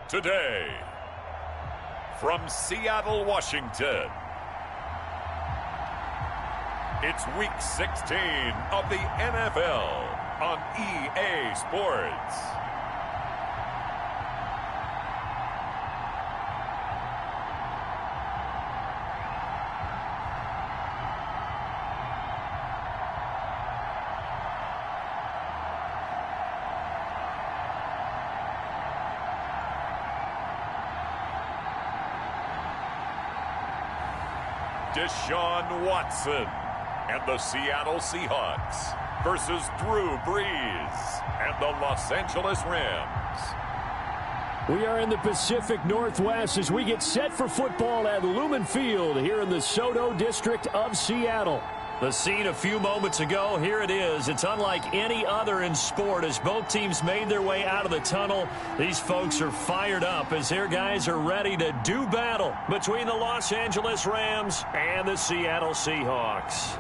Today, from Seattle, Washington, it's Week 16 of the NFL on EA Sports. Deshaun Watson and the Seattle Seahawks versus Drew Brees and the Los Angeles Rams. We are in the Pacific Northwest as we get set for football at Lumen Field here in the Soto District of Seattle. The scene a few moments ago, here it is. It's unlike any other in sport as both teams made their way out of the tunnel. These folks are fired up as their guys are ready to do battle between the Los Angeles Rams and the Seattle Seahawks.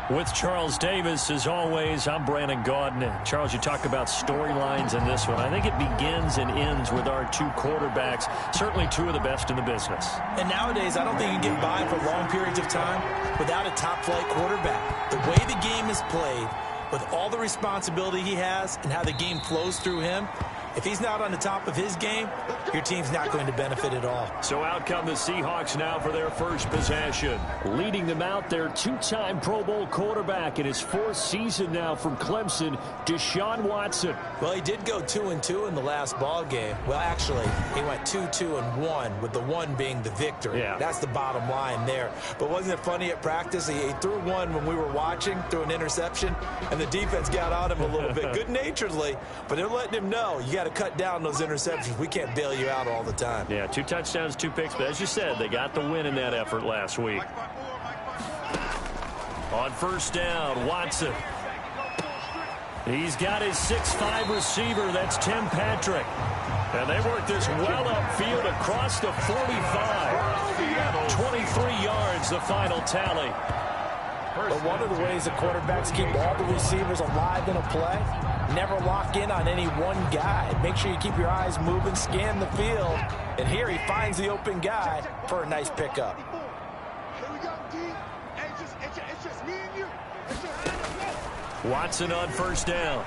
With Charles Davis, as always, I'm Brandon Gaudin. Charles, you talk about storylines in this one. I think it begins and ends with our two quarterbacks, certainly two of the best in the business. And nowadays, I don't think you can get by for long periods of time without a top-flight quarterback. The way the game is played, with all the responsibility he has and how the game flows through him, if he's not on the top of his game, your team's not going to benefit at all. So out come the Seahawks now for their first possession. Leading them out, their two-time Pro Bowl quarterback in his fourth season now from Clemson, Deshaun Watson. Well, he did go 2-2 in the last ball game. Well, actually, he went 2-2-1, with the one being the victory. Yeah. That's the bottom line there. But wasn't it funny at practice? He threw one when we were watching, threw an interception, and the defense got on him a little bit, good-naturedly, but they're letting him know, you got to cut down those interceptions. We can't bail you out all the time. Yeah, 2 touchdowns, 2 picks, but as you said, they got the win in that effort last week. On first down, Watson. He's got his 6'5" receiver. That's Tim Patrick. And they work this well upfield across the 45. 23 yards, the final tally. But one of the ways the quarterbacks keep all the receivers alive in a play, never lock in on any one guy. Make sure you keep your eyes moving, scan the field. And here he finds the open guy for a nice pickup. Watson on first down.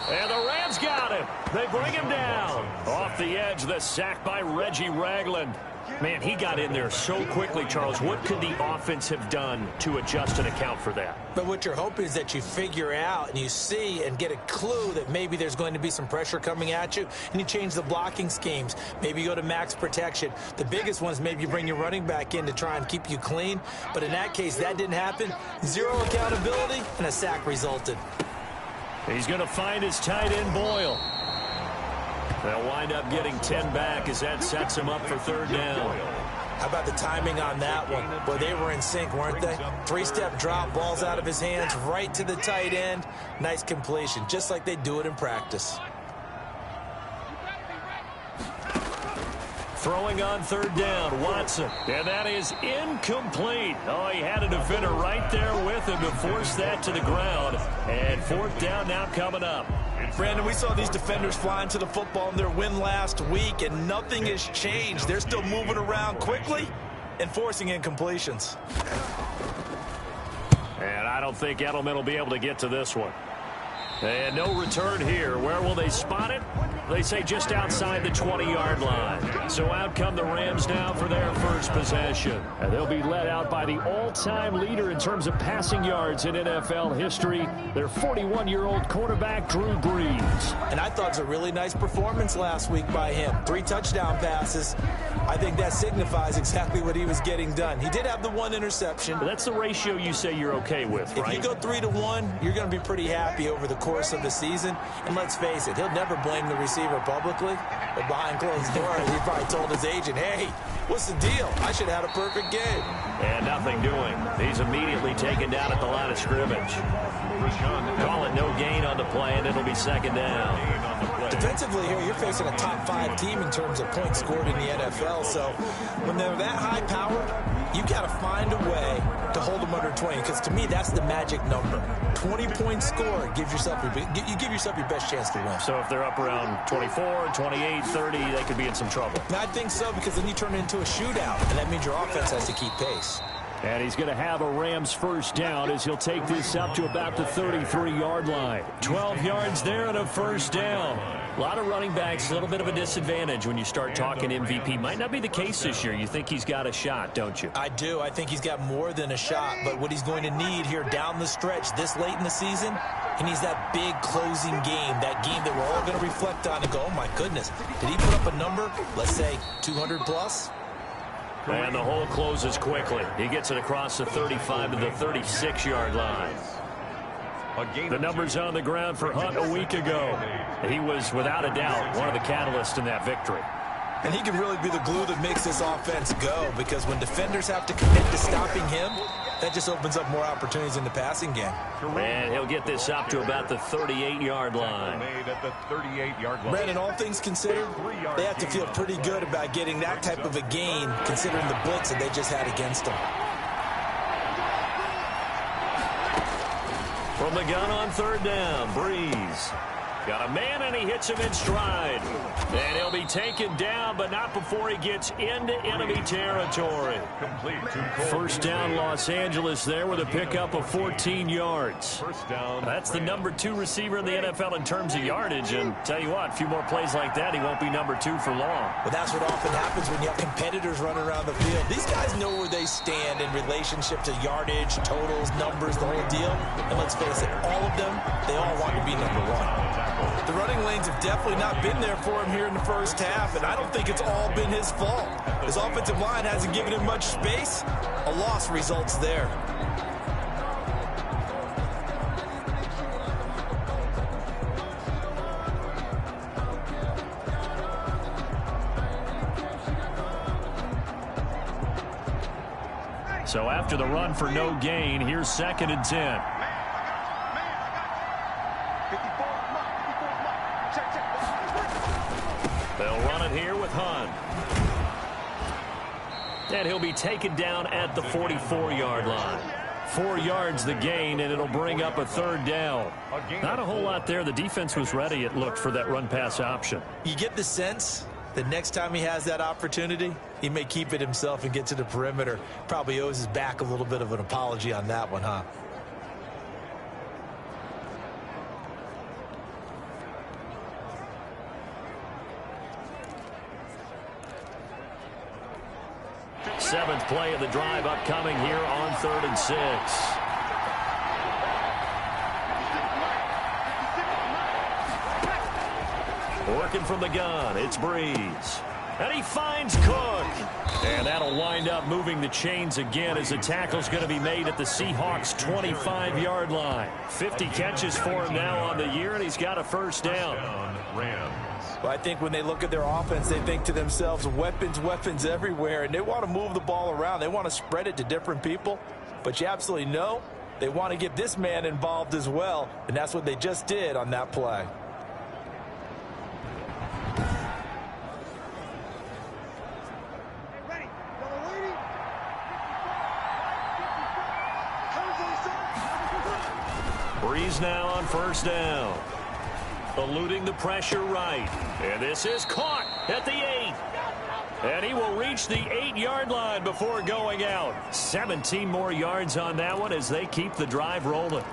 And the Rams got him. They bring him down. Off the edge, the sack by Reggie Ragland. Man, he got in there so quickly, Charles. What could the offense have done to adjust and account for that? But what you're hoping is that you figure out and you see and get a clue that maybe there's going to be some pressure coming at you, and you change the blocking schemes. Maybe you go to max protection. The biggest one is maybe you bring your running back in to try and keep you clean. But in that case, that didn't happen. Zero accountability, and a sack resulted. He's going to find his tight end, Boyle. They'll wind up getting 10 back as that sets him up for third down. How about the timing on that one? Boy, they were in sync, weren't they? 3-step drop, balls out of his hands, right to the tight end. Nice completion, just like they do it in practice. Throwing on third down, Watson. And that is incomplete. Oh, he had a defender right there with him to force that to the ground. And fourth down now coming up. Brandon, we saw these defenders flying to the football in their win last week, and nothing has changed. They're still moving around quickly and forcing incompletions. And I don't think Edelman will be able to get to this one. And no return here. Where will they spot it? They say just outside the 20-yard line. So out come the Rams now for their first possession. And they'll be led out by the all-time leader in terms of passing yards in NFL history, their 41-year-old quarterback, Drew Brees. And I thought it was a really nice performance last week by him. 3 touchdown passes. I think that signifies exactly what he was getting done. He did have the 1 interception. But that's the ratio you say you're okay with, right? If you go 3-1, you're going to be pretty happy over the course of the season. And let's face it, he'll never blame the receiver publicly. But behind closed doors, he probably told his agent, hey, what's the deal? I should have had a perfect game. And nothing doing. He's immediately taken down at the line of scrimmage. Call it no gain on the play, and it'll be second down. Defensively here, you're facing a top 5 team in terms of points scored in the NFL. So when they're that high powered, you got to find a way to hold them under 20, because to me, that's the magic number. 20-point score, you give yourself your best chance to win. So if they're up around 24, 28, 30, they could be in some trouble. I think so, because then you turn it into a shootout, and that means your offense has to keep pace. And he's going to have a Rams first down as he'll take this up to about the 33-yard line. 12 yards there and a first down. A lot of running backs, a little bit of a disadvantage when you start talking MVP. Might not be the case this year. You think he's got a shot, don't you? I do. I think he's got more than a shot. But what he's going to need here down the stretch this late in the season, he needs that big closing game, that game that we're all going to reflect on and go, oh, my goodness, did he put up a number, let's say, 200 plus? And the hole closes quickly. He gets it across the 35 to the 36-yard line. The numbers on the ground for Hunt a week ago. He was, without a doubt, one of the catalysts in that victory. And he can really be the glue that makes this offense go, because when defenders have to commit to stopping him, that just opens up more opportunities in the passing game. And he'll get this up to about the 38-yard line. Brandon, all things considered, they have to feel pretty good about getting that type of a gain, considering the blitz that they just had against them. From the gun on third down, Breeze. Got a man, and he hits him in stride. And he'll be taken down, but not before he gets into enemy territory. First down, Los Angeles there with a pickup of 14 yards. That's the number 2 receiver in the NFL in terms of yardage. And tell you what, a few more plays like that, he won't be number 2 for long. But that's what often happens when you have competitors running around the field. These guys know where they stand in relationship to yardage, totals, numbers, the whole deal. And let's face it, all of them, they all want to be number 1. The running lanes have definitely not been there for him here in the first half, and I don't think it's all been his fault. His offensive line hasn't given him much space. A loss results there. So after the run for no gain, here's 2nd and 10. They'll run it here with Hunt. And he'll be taken down at the 44-yard line. 4 yards the gain, and it'll bring up a third down. Not a whole lot there. The defense was ready, it looked, for that run-pass option. You get the sense that next time he has that opportunity, he may keep it himself and get to the perimeter. Probably owes his back a little bit of an apology on that one, huh? Seventh play of the drive upcoming here on 3rd and 6. Working from the gun, it's Breeze. And he finds Cook. And that'll wind up moving the chains again as the tackle's going to be made at the Seahawks' 25-yard line. 50 catches for him now on the year, and he's got a first down. Well, I think when they look at their offense, they think to themselves, weapons, weapons everywhere, and they want to move the ball around. They want to spread it to different people, but you absolutely know they want to get this man involved as well, and that's what they just did on that play. Breeze now on first down. Eluding the pressure right. And this is caught at the 8. And he will reach the 8-yard line before going out. 17 more yards on that one as they keep the drive rolling.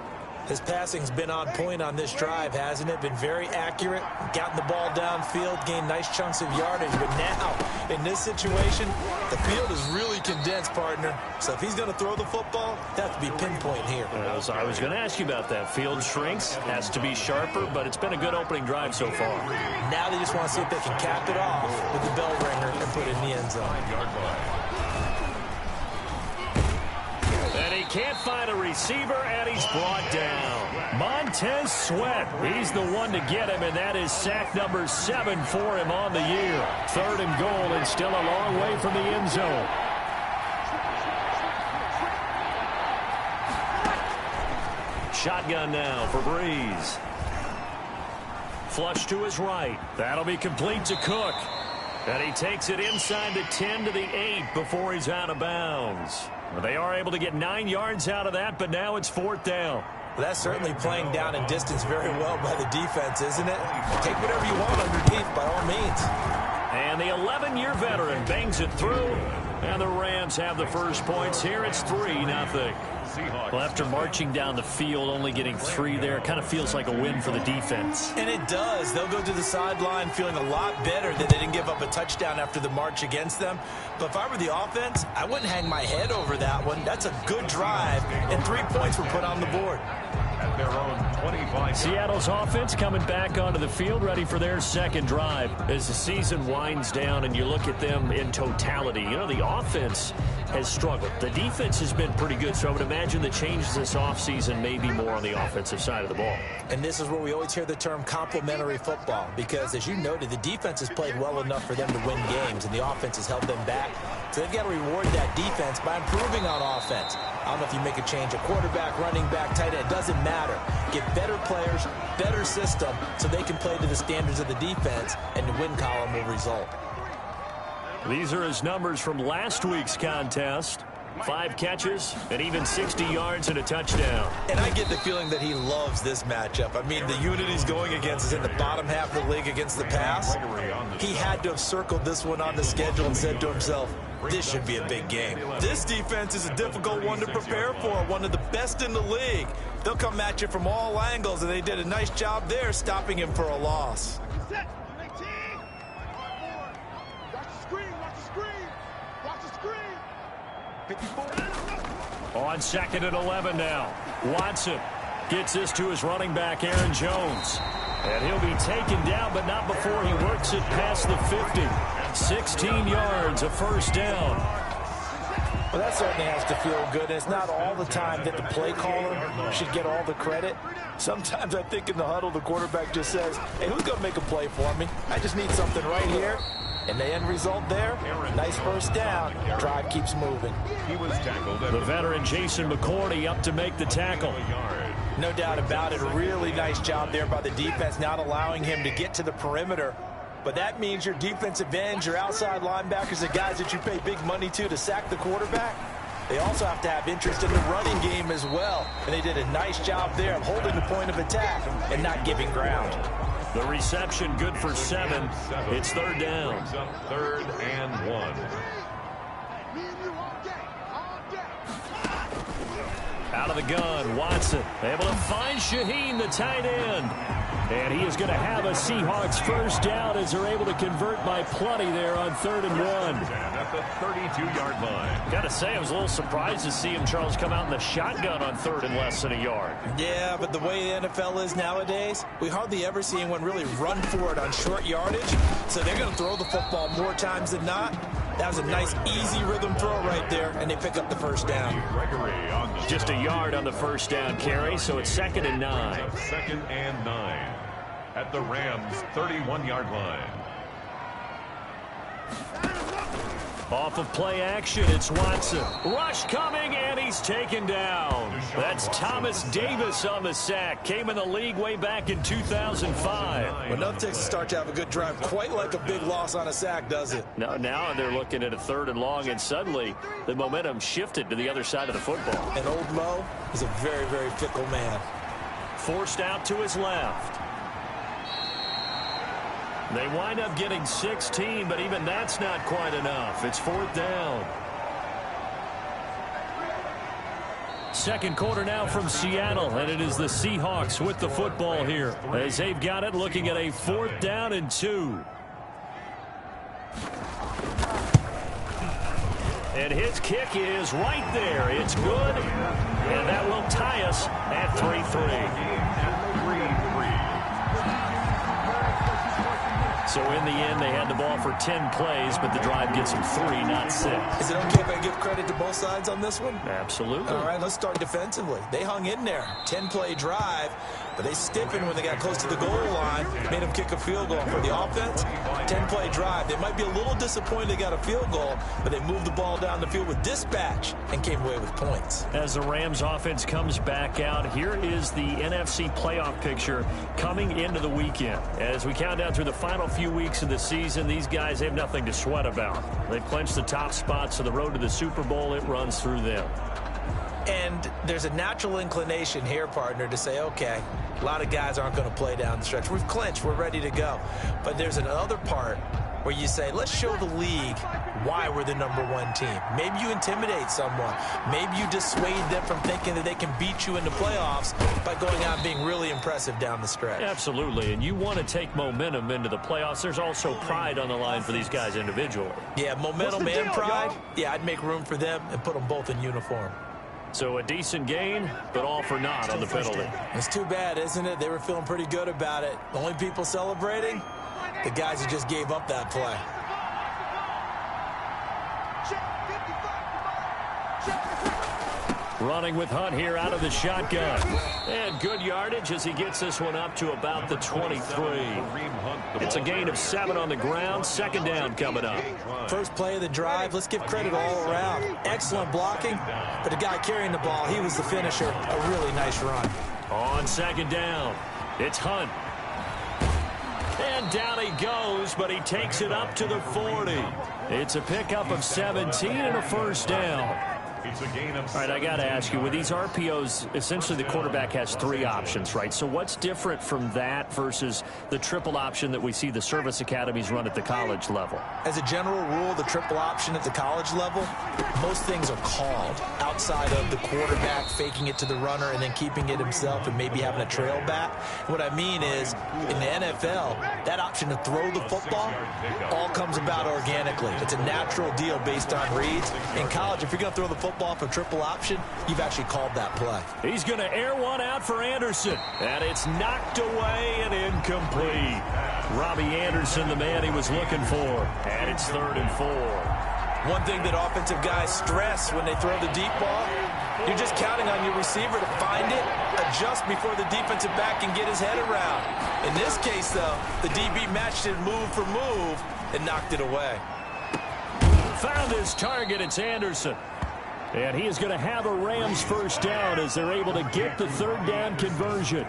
His passing's been on point on this drive, hasn't it? Been very accurate, gotten the ball downfield, gained nice chunks of yardage. But now, in this situation, the field is really condensed, partner. So if he's going to throw the football, that has to be pinpoint here. So I was going to ask you about that. Field shrinks, has to be sharper, but it's been a good opening drive so far. Now they just want to see if they can cap it off with the bell ringer and put it in the end zone. And he can't find a receiver, and he's brought down. Montez Sweat, he's the one to get him, and that is sack number 7 for him on the year. 3rd and goal, and still a long way from the end zone. Shotgun now for Breeze. Flush to his right. That'll be complete to Cook. And he takes it inside the 10 to the 8 before he's out of bounds. Well, they are able to get 9 yards out of that, but now it's 4th down. Well, that's certainly playing down in distance very well by the defense, isn't it? Take whatever you want underneath, by all means. And the 11-year veteran bangs it through. And the Rams have the first points here. It's 3-0. Well, after marching down the field, only getting 3 there, kind of feels like a win for the defense. And it does. They'll go to the sideline feeling a lot better that they didn't give up a touchdown after the march against them. But if I were the offense, I wouldn't hang my head over that one. That's a good drive, and 3 points were put on the board. At their own 25. Seattle's offense coming back onto the field, ready for their second drive. As the season winds down and you look at them in totality, you know, the offense has struggled. The defense has been pretty good, so I would imagine the changes this offseason may be more on the offensive side of the ball. And this is where we always hear the term complementary football, because as you noted, the defense has played well enough for them to win games, and the offense has held them back. So they've got to reward that defense by improving on offense. I don't know if you make a change, a quarterback, running back, tight end, it doesn't matter. Get better players, better system, so they can play to the standards of the defense, and the win column will result. These are his numbers from last week's contest. 5 catches and even 60 yards and a touchdown. And I get the feeling that he loves this matchup. I mean, the unit he's going against is in the bottom half of the league against the pass. He had to have circled this one on the schedule and said to himself, this should be a big game. This defense is a difficult one to prepare for, one of the best in the league. They'll come at you from all angles, and they did a nice job there stopping him for a loss. On 2nd and 11 now. Watson gets this to his running back, Aaron Jones. And he'll be taken down, but not before he works it past the 50. 16 yards, a first down. Well, that certainly has to feel good. And it's not all the time that the play caller should get all the credit. Sometimes I think in the huddle, the quarterback just says, hey, who's going to make a play for me? I just need something right here. And the end result there, nice first down. Drive keeps moving. He was tackled. The veteran Jason McCourty up to make the tackle. No doubt about it. A really nice job there by the defense, not allowing him to get to the perimeter. But that means your defensive ends, your outside linebackers, the guys that you pay big money to sack the quarterback, they also have to have interest in the running game as well. And they did a nice job there of holding the point of attack and not giving ground. The reception good for 7. It's 3rd down. 3rd and 1. Out of the gun, Watson able to find Shaheen, the tight end. And he is going to have a Seahawks first down as they're able to convert by plenty there on 3rd and 1. At the 32-yard line. Got to say, I was a little surprised to see him, Charles, come out in the shotgun on 3rd and less than a yard. Yeah, but the way the NFL is nowadays, we hardly ever see anyone really run for it on short yardage. So they're going to throw the football more times than not. That was a nice, easy rhythm throw right there, and they pick up the first down. Just a yard on the first down carry, so it's 2nd and 9. 2nd and 9 at the Rams' 31-yard line. Off of play action, it's Watson. Rush coming, and he's taken down. That's Thomas Davis on the sack. Came in the league way back in 2005. Well, nothing takes a start to have a good drive quite like a big loss on a sack, does it? No, now they're looking at a 3rd and long, and suddenly the momentum shifted to the other side of the football. And old Mo is a very, very fickle man. Forced out to his left. They wind up getting 16, but even that's not quite enough. It's 4th down. Second quarter now from Seattle, and it is the Seahawks with the football here as they've got it, looking at a 4th down and 2. And his kick is right there. It's good, and that will tie us at 3-3. So in the end, they had the ball for 10 plays, but the drive gets them 3, not 6. Is it okay if I give credit to both sides on this one? Absolutely. All right, let's start defensively. They hung in there. 10-play drive, but they stiffened when they got close to the goal line, made them kick a field goal. For the offense, 10-play drive. They might be a little disappointed they got a field goal, but they moved the ball down the field with dispatch and came away with points. As the Rams offense comes back out, here is the NFC playoff picture coming into the weekend. As we count down through the final few weeks of the season, these guys have nothing to sweat about. They've clinched the top spots of the road to the Super Bowl. It runs through them. And there's a natural inclination here, partner, to say, okay, a lot of guys aren't going to play down the stretch. We've clinched. We're ready to go. But there's another part where you say, let's show the league why we're the #1 team. Maybe you intimidate someone. Maybe you dissuade them from thinking that they can beat you in the playoffs by going out and being really impressive down the stretch. Absolutely, and you want to take momentum into the playoffs. There's also pride on the line for these guys individually. Yeah, momentum and pride. Yeah, I'd make room for them and put them both in uniform. So a decent gain, but all for naught on the penalty. It's too bad, isn't it? They were feeling pretty good about it. The only people celebrating, the guys who just gave up that play. Running with Hunt here out of the shotgun. And good yardage as he gets this one up to about the 23. It's a gain of 7 on the ground. Second down coming up. First play of the drive. Let's give credit all around. Excellent blocking. But the guy carrying the ball, he was the finisher. A really nice run. On second down, it's Hunt. And down he goes, but he takes it up to the 40. It's a pickup of 17 and a first down. All right, I got to ask you, with these RPOs, essentially the quarterback has 3 options, right? So what's different from that versus the triple option that we see the service academies run at the college level? As a general rule, the triple option at the college level, most things are called outside of the quarterback faking it to the runner and then keeping it himself and maybe having a trail back. What I mean is, in the NFL, that option to throw the football all comes about organically. It's a natural deal based on reads. In college, if you're going to throw the football off a triple option, you've actually called that play. He's going to air one out for Anderson, and it's knocked away and incomplete. Robbie Anderson, the man he was looking for, and it's 3rd and 4. One thing that offensive guys stress when they throw the deep ball, you're just counting on your receiver to find it, adjust before the defensive back can get his head around. In this case, though, the DB matched it move for move and knocked it away. Found his target. It's Anderson. And he is going to have a Rams first down as they're able to get the 3rd down conversion.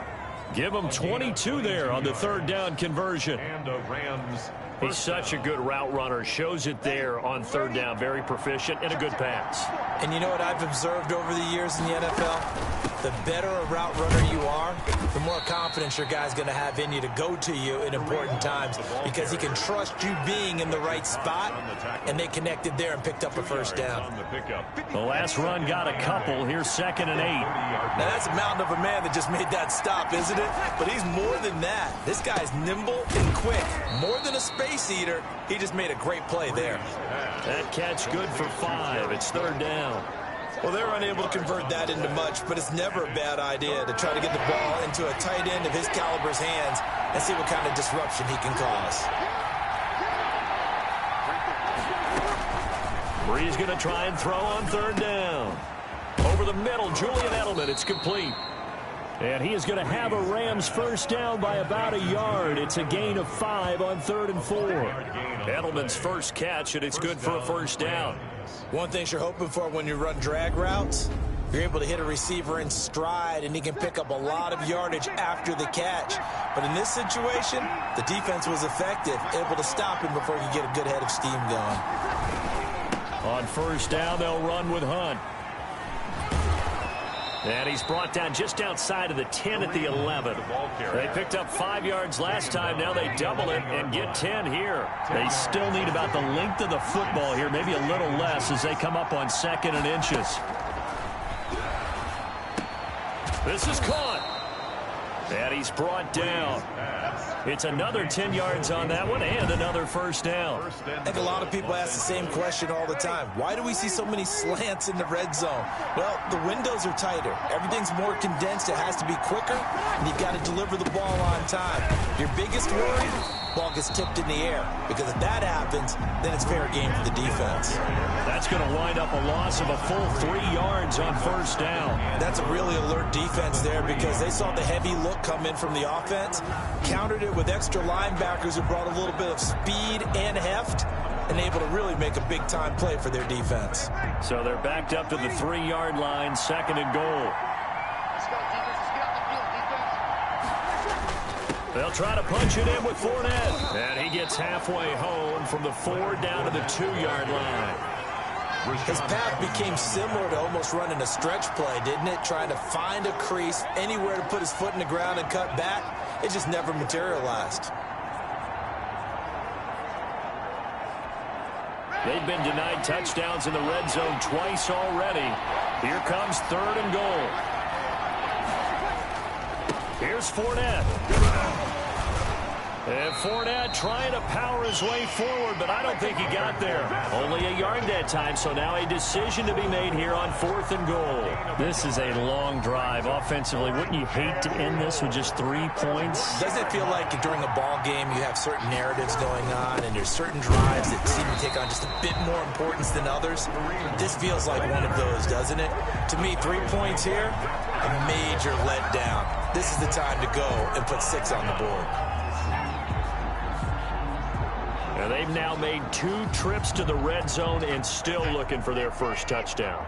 Give them 22 there on the 3rd down conversion. And the Rams. He's such a good route runner. Shows it there on 3rd down. Very proficient and a good pass. And you know what I've observed over the years in the NFL? The better a route runner you are, the more confidence your guy's going to have in you to go to you in important times because he can trust you being in the right spot, and they connected there and picked up a first down. The last run got a couple. Here's 2nd and 8. Now, that's a mountain of a man that just made that stop, isn't it? But he's more than that. This guy's nimble and quick. More than a space eater, he just made a great play there. That catch good for 5. It's 3rd down. Well, they're unable to convert that into much, but it's never a bad idea to try to get the ball into a tight end of his caliber's hands and see what kind of disruption he can cause. Bree's going to try and throw on 3rd down. Over the middle, Julian Edelman. It's complete. And he is going to have a Rams first down by about a yard. It's a gain of 5 on 3rd and 4. Edelman's first catch, and it's good for a first down. One thing you're hoping for when you run drag routes, you're able to hit a receiver in stride, and he can pick up a lot of yardage after the catch. But in this situation, the defense was effective, able to stop him before he could get a good head of steam going. On first down, they'll run with Hunt. And he's brought down just outside of the 10 at the 11. They picked up 5 yards last time. Now they double it and get 10 here. They still need about the length of the football here, maybe a little less as they come up on 2nd and inches. This is caught. And he's brought down. It's another 10 yards on that one and another first down. I think a lot of people ask the same question all the time. Why do we see so many slants in the red zone? Well, the windows are tighter. Everything's more condensed. It has to be quicker, and you've got to deliver the ball on time. Your biggest worry? Ball gets tipped in the air, because if that happens, then it's fair game for the defense. That's going to wind up a loss of a full 3 yards on first down. That's a really alert defense there because they saw the heavy look come in from the offense, countered it with extra linebackers who brought a little bit of speed and heft, and able to really make a big-time play for their defense. So they're backed up to the 3-yard line, 2nd and goal. They'll try to punch it in with Fournette. And he gets halfway home from the 4 down to the 2-yard line. His path became similar to almost running a stretch play, didn't it? Trying to find a crease, anywhere to put his foot in the ground and cut back. It just never materialized. They've been denied touchdowns in the red zone twice already. Here comes 3rd and goal. Here's Fournette. And Fournette trying to power his way forward, but I don't think he got there. Only a yard that time, so now a decision to be made here on 4th and goal. This is a long drive offensively. Wouldn't you hate to end this with just 3 points? Doesn't it feel like during a ball game you have certain narratives going on and there's certain drives that seem to take on just a bit more importance than others? This feels like one of those, doesn't it? To me, 3 points here, a major letdown. This is the time to go and put 6 on the board. Now they've now made 2 trips to the red zone and still looking for their first touchdown.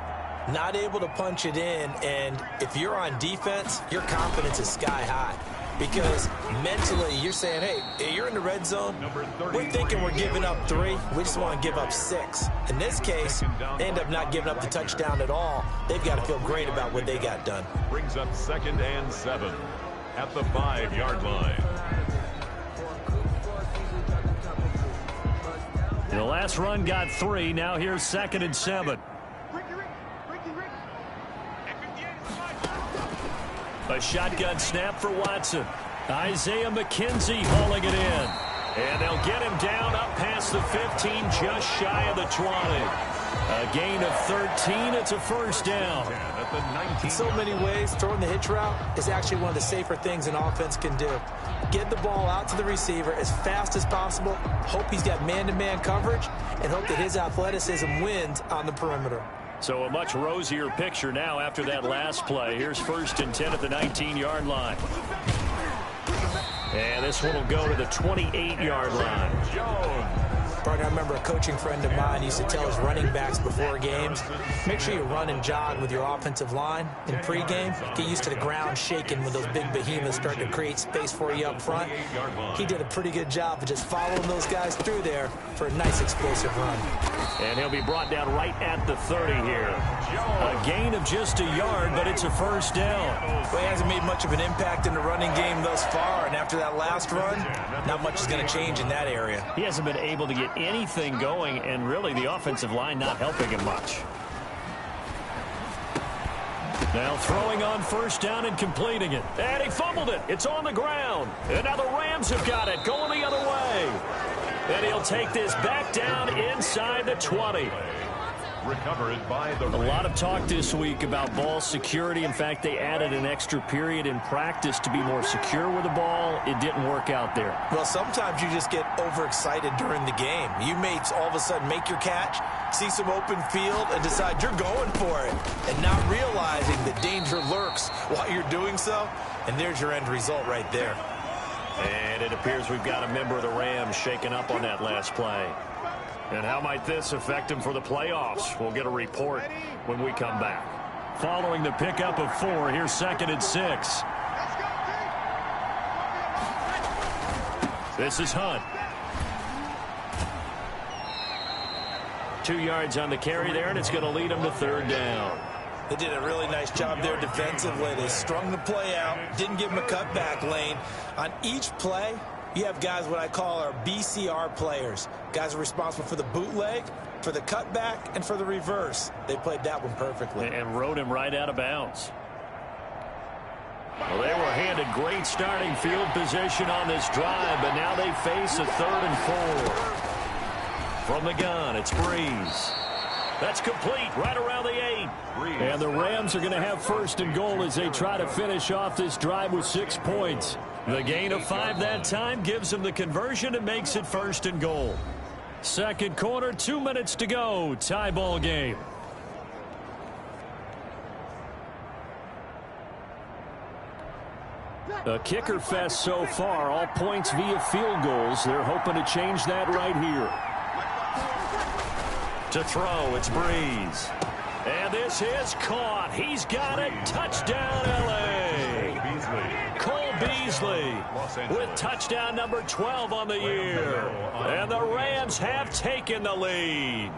Not able to punch it in, and if you're on defense, your confidence is sky high. Because mentally, you're saying, hey, you're in the red zone. We're thinking we're giving up 3. We just want to give up 6. In this case, they end up not giving up the touchdown at all. They've got to feel great about what they got done. Brings up 2nd and 7 at the 5-yard line. The last run got 3. Now here's 2nd and 7. A shotgun snap for Watson. Isaiah McKenzie hauling it in. And they'll get him down up past the 15, just shy of the 20. A gain of 13. It's a first down. In so many ways, throwing the hitch route is actually one of the safer things an offense can do. Get the ball out to the receiver as fast as possible, hope he's got man-to-man coverage, and hope that his athleticism wins on the perimeter. So a much rosier picture now after that last play. Here's 1st and 10 at the 19-yard line. And this one will go to the 28-yard line. Partner, I remember a coaching friend of mine used to tell his running backs before games, make sure you run and jog with your offensive line in pregame. Get used to the ground shaking when those big behemoths start to create space for you up front. He did a pretty good job of just following those guys through there for a nice explosive run. And he'll be brought down right at the 30 here. A gain of just a yard, but it's a first down. Well, he hasn't made much of an impact in the running game thus far, and after that last run, not much is going to change in that area. He hasn't been able to get anything going, and really the offensive line not helping him much. Now throwing on first down and completing it. And he fumbled it. It's on the ground. And now the Rams have got it, going the other way. And he'll take this back down inside the 20. Recovered by the A lot of talk this week about ball security. In fact, they added an extra period in practice to be more secure with the ball. It didn't work out there. Well, sometimes you just get overexcited during the game. You may all of a sudden make your catch, see some open field, and decide you're going for it, and not realizing that danger lurks while you're doing so. And there's your end result right there. And it appears we've got a member of the Rams shaken up on that last play. And how might this affect him for the playoffs? We'll get a report when we come back. Following the pickup of 4, here's 2nd and 6. This is Hunt. 2 yards on the carry there, and it's going to lead him to 3rd down. They did a really nice job there defensively. They strung the play out, didn't give him a cutback lane. On each play, you have guys what I call our BCR players. Guys are responsible for the bootleg, for the cutback, and for the reverse. They played that one perfectly. And rode him right out of bounds. Well, they were handed great starting field position on this drive, but now they face a 3rd and 4. From the gun, it's Breeze. That's complete right around the 8. And the Rams are going to have 1st and goal as they try to finish off this drive with 6 points. The gain of 5 that time gives them the conversion and makes it 1st and goal. Second quarter, 2 minutes to go. Tie ball game. A kicker fest so far. All points via field goals. They're hoping to change that right here. To throw, it's Breeze. And this is caught. He's got it. Touchdown, L.A. Cole Beasley with touchdown number 12 on the year. And the Rams have taken the lead.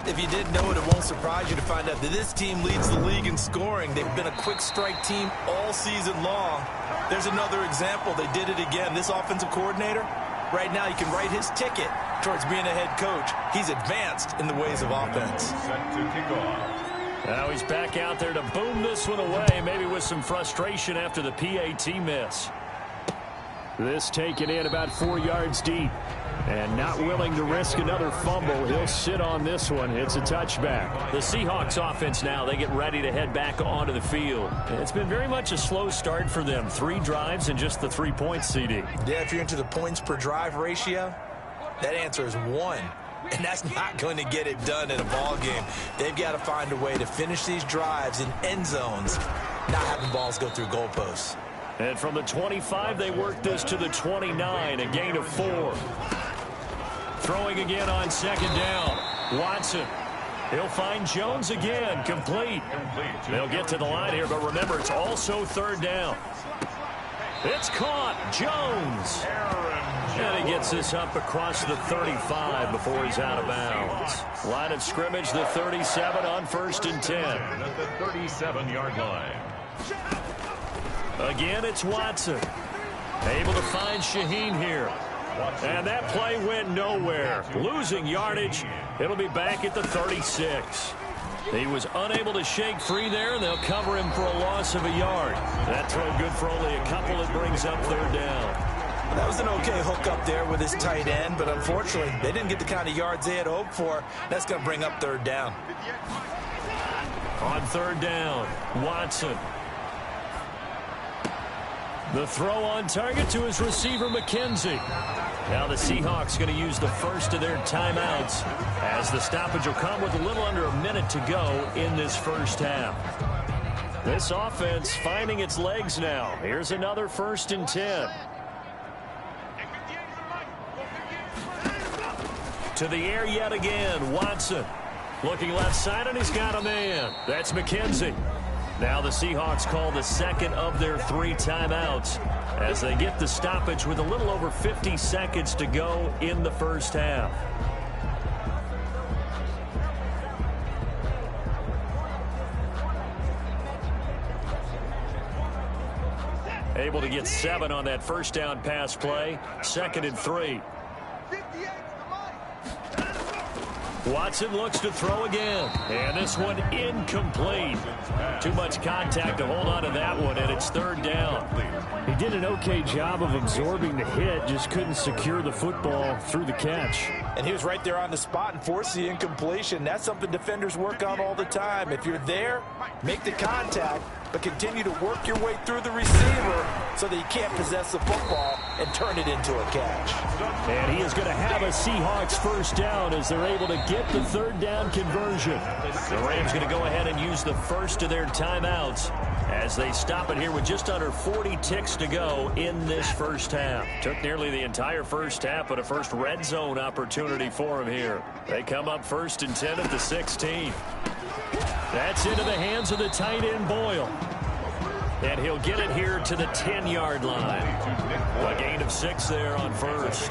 If you didn't know it, it won't surprise you to find out that this team leads the league in scoring. They've been a quick strike team all season long. There's another example. They did it again. This offensive coordinator, right now, you can write his ticket towards being a head coach. He's advanced in the ways of offense. Now he's back out there to boom this one away, maybe with some frustration after the PAT miss. This taken in about 4 yards deep. And not willing to risk another fumble. He'll sit on this one. It's a touchback. The Seahawks offense now, they get ready to head back onto the field. It's been very much a slow start for them. 3 drives and just the 3 points, CD. Yeah, if you're into the points per drive ratio, that answer is 1. And that's not going to get it done in a ball game. They've got to find a way to finish these drives in end zones, not having balls go through goalposts. And from the 25, they work this to the 29, a gain of 4. Throwing again on second down. Watson. He'll find Jones again. Complete. They'll get to the line here, but remember, it's also third down. It's caught. Jones. And he gets this up across the 35 before he's out of bounds. Line of scrimmage, the 37 on 1st and 10. At the 37-yard line. Again, it's Watson. Able to find Shaheen here. And that play went nowhere. Losing yardage. It'll be back at the 36. He was unable to shake free there, and they'll cover him for a loss of a yard. That throw good for only a couple. It brings up third down. That was an okay hook up there with his tight end, but unfortunately, they didn't get the kind of yards they had hoped for. That's going to bring up third down. On third down, Watson. The throw on target to his receiver, McKenzie. Now the Seahawks going to use the first of their timeouts as the stoppage will come with a little under a minute to go in this first half. This offense finding its legs now. Here's another 1st and 10. To the air yet again, Watson. Looking left side, and he's got a man. That's McKenzie. Now the Seahawks call the second of their 3 timeouts as they get the stoppage with a little over 50 seconds to go in the first half. Able to get 7 on that first down pass play. 2nd and 3. Watson looks to throw again. And this one incomplete. Too much contact to hold on to that one, and it's third down. He did an okay job of absorbing the hit, just couldn't secure the football through the catch. And he was right there on the spot and forced the incompletion. That's something defenders work on all the time. If you're there, make the contact, but continue to work your way through the receiver so that you can't possess the football and turn it into a catch. And he is going to have a Seahawks first down as they're able to get the third down conversion. The Rams going to go ahead and use the first of their timeouts as they stop it here with just under 40 ticks to go in this first half. Took nearly the entire first half, but a first red zone opportunity for him here. They come up 1st and 10 at the 16. That's into the hands of the tight end Boyle. And he'll get it here to the 10-yard line. A gain of 6 there on first.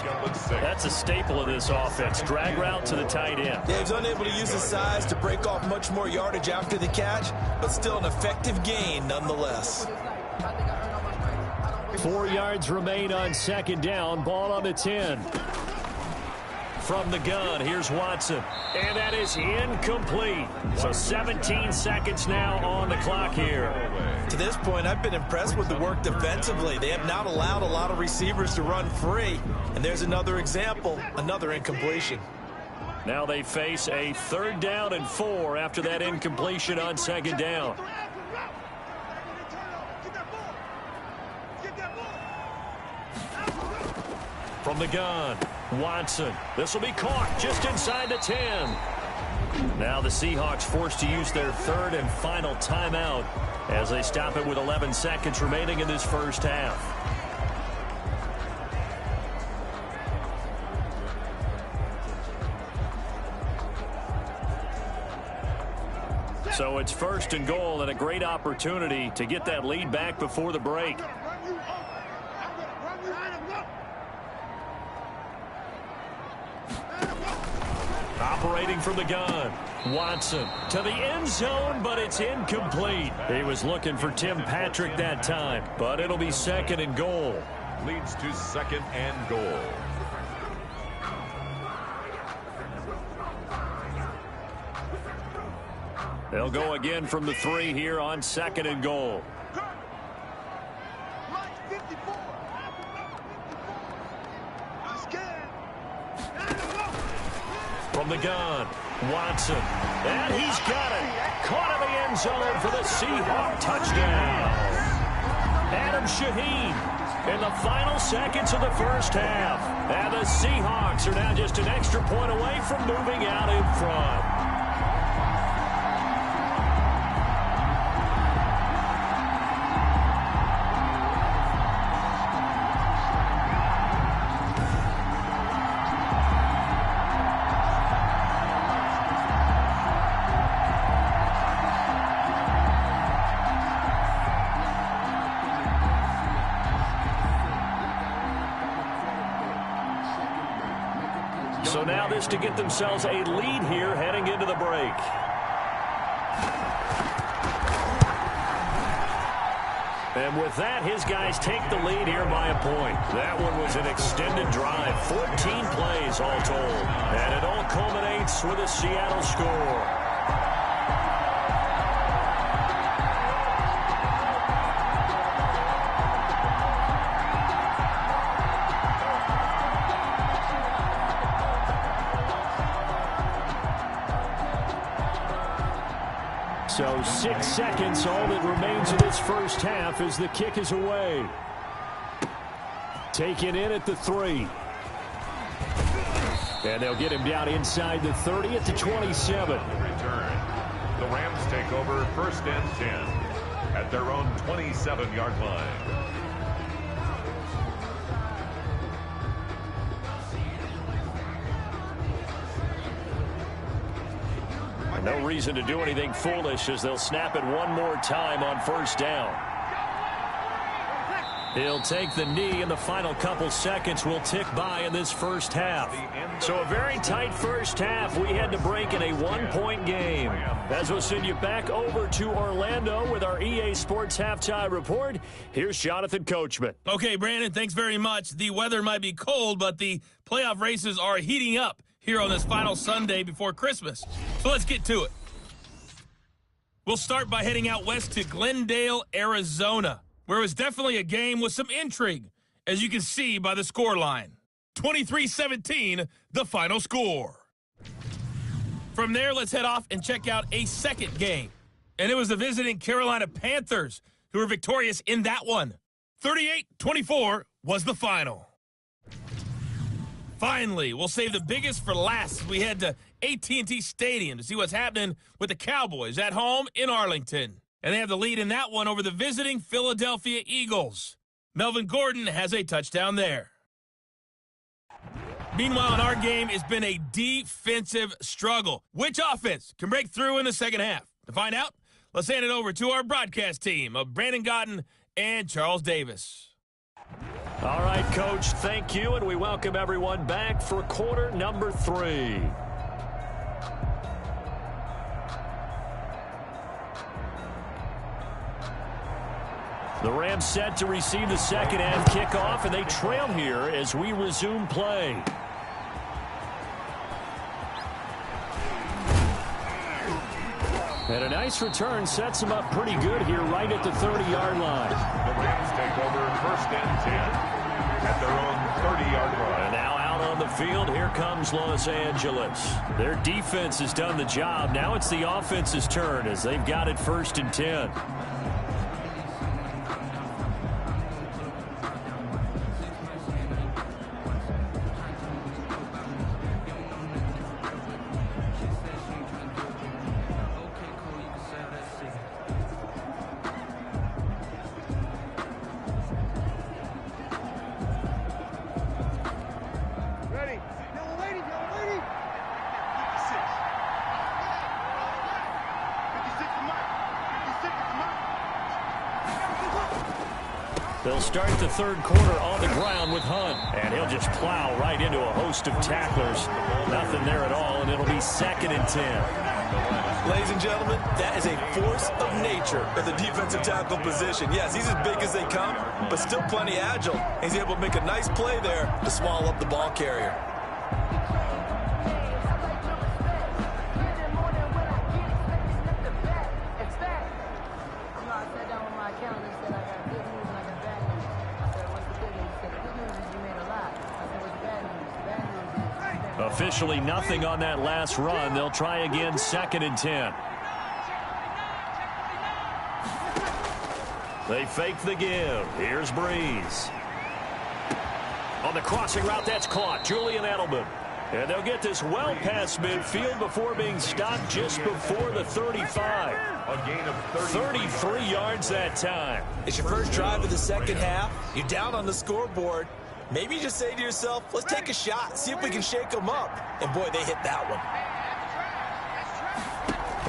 That's a staple of this offense. Drag route to the tight end. Yeah, he's unable to use his size to break off much more yardage after the catch, but still an effective gain nonetheless. 4 yards remain on second down. Ball on the 10. From the gun, here's Watson. And that is incomplete. So 17 seconds now on the clock here. To this point, I've been impressed with the work defensively. They have not allowed a lot of receivers to run free. And there's another example, another incompletion. Now they face a 3rd down and 4 after that incompletion on second down. From the gun, Watson. This will be caught just inside the 10. Now the Seahawks forced to use their 3rd and final timeout as they stop it with 11 seconds remaining in this first half. So it's 1st and goal and a great opportunity to get that lead back before the break. Awaiting from the gun. Watson to the end zone, but it's incomplete. He was looking for Tim Patrick that time, but it'll be 2nd and goal. Leads to 2nd and goal. They'll go again from the 3 here on 2nd and goal. From the gun, Watson. And he's got it. Caught in the end zone for the Seahawk touchdown. Adam Shaheen in the final seconds of the first half. And the Seahawks are now just an extra point away from moving out in front. So now this to get themselves a lead here heading into the break. And with that, his guys take the lead here by a point. That one was an extended drive, 14 plays all told. And it all culminates with a Seattle score. So 6 seconds, all that remains of this first half as the kick is away. Taken in at the 3. And they'll get him down inside the 30 at the 27. Return. The Rams take over 1st and 10 at their own 27-yard line. No reason to do anything foolish as they'll snap it one more time on 1st down. He'll take the knee, and the final couple seconds will tick by in this first half. So a very tight first half. We had to break in a one-point game. As we'll send you back over to Orlando with our EA Sports Halftime Report, here's Jonathan Coachman. Okay, Brandon, thanks very much. The weather might be cold, but the playoff races are heating up here on this final Sunday before Christmas. So let's get to it. We'll start by heading out west to Glendale, Arizona, where it was definitely a game with some intrigue, as you can see by the score line. 23-17, the final score. From there, let's head off and check out a second game. And it was the visiting Carolina Panthers who were victorious in that one. 38-24 was the final. Finally, we'll save the biggest for last. We head to AT&T Stadium to see what's happening with the Cowboys at home in Arlington. And they have the lead in that one over the visiting Philadelphia Eagles. Melvin Gordon has a touchdown there. Meanwhile, in our game, it's been a defensive struggle. Which offense can break through in the second half? To find out, let's hand it over to our broadcast team of Brandon Godden and Charles Davis. All right, Coach, thank you, and we welcome everyone back for quarter number 3. The Rams set to receive the second half kickoff, and they trail here as we resume play. And a nice return sets them up pretty good here right at the 30-yard line. The Rams take over 1st and 10 at their own 30-yard line. And now out on the field, here comes Los Angeles. Their defense has done the job. Now it's the offense's turn as they've got it 1st and 10. They'll start the third quarter on the ground with Hunt. And he'll just plow right into a host of tacklers. Nothing there at all, and it'll be 2nd and 10. Ladies and gentlemen, that is a force of nature in the defensive tackle position. Yes, he's as big as they come, but still plenty agile. He's able to make a nice play there to swallow up the ball carrier. Officially nothing on that last run. They'll try again, 2nd and 10. They fake the give. Here's Breeze. On the crossing route, that's caught. Julian Edelman. And they'll get this well past midfield before being stopped just before the 35. A gain of 33 yards that time. It's your first drive of the second half. You're down on the scoreboard. Maybe you just say to yourself, let's take a shot, see if we can shake them up. And, boy, they hit that one.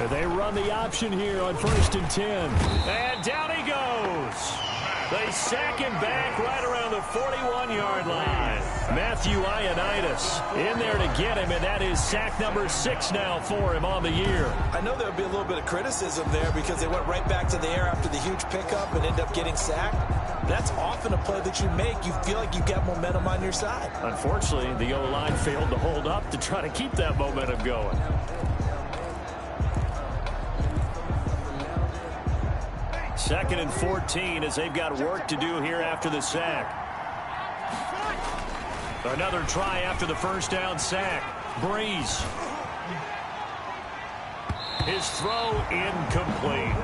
And they run the option here on 1st and 10. And down he goes. They sack him back right around the 41-yard line. Matthew Ioannidis in there to get him, and that is sack number 6 now for him on the year. I know there would be a little bit of criticism there because they went right back to the air after the huge pickup and end up getting sacked. That's often a play that you make. You feel like you've got momentum on your side. Unfortunately, the O-line failed to hold up to try to keep that momentum going. Second and 14 as they've got work to do here after the sack. Another try after the first down sack. Breeze. His throw incomplete.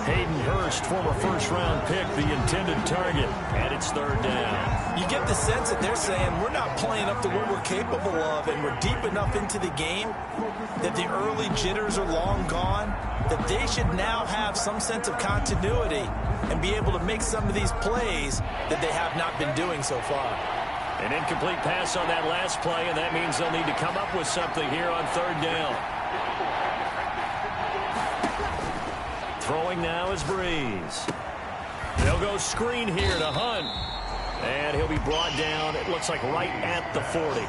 Hayden Hurst, former first-round pick, the intended target. And it's 3rd down. You get the sense that they're saying we're not playing up to what we're capable of, and we're deep enough into the game that the early jitters are long gone, that they should now have some sense of continuity and be able to make some of these plays that they have not been doing so far. An incomplete pass on that last play, and that means they'll need to come up with something here on 3rd down. Throwing now is Breeze. They'll go screen here to Hunt. And he'll be brought down, it looks like right at the 40.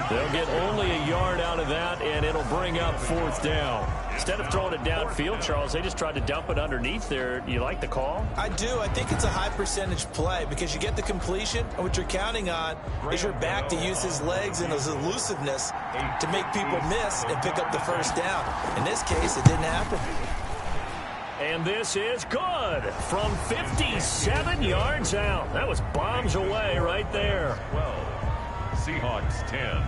They'll get only a yard out of that, and it'll bring up 4th down. Instead of throwing it downfield, Charles, they just tried to dump it underneath there. Do you like the call? I do. I think it's a high percentage play because you get the completion, and what you're counting on is your back to use his legs and his elusiveness to make people miss and pick up the first down. In this case, it didn't happen. And this is good from 57 yards out. That was bombs away right there. 12. Seahawks 10.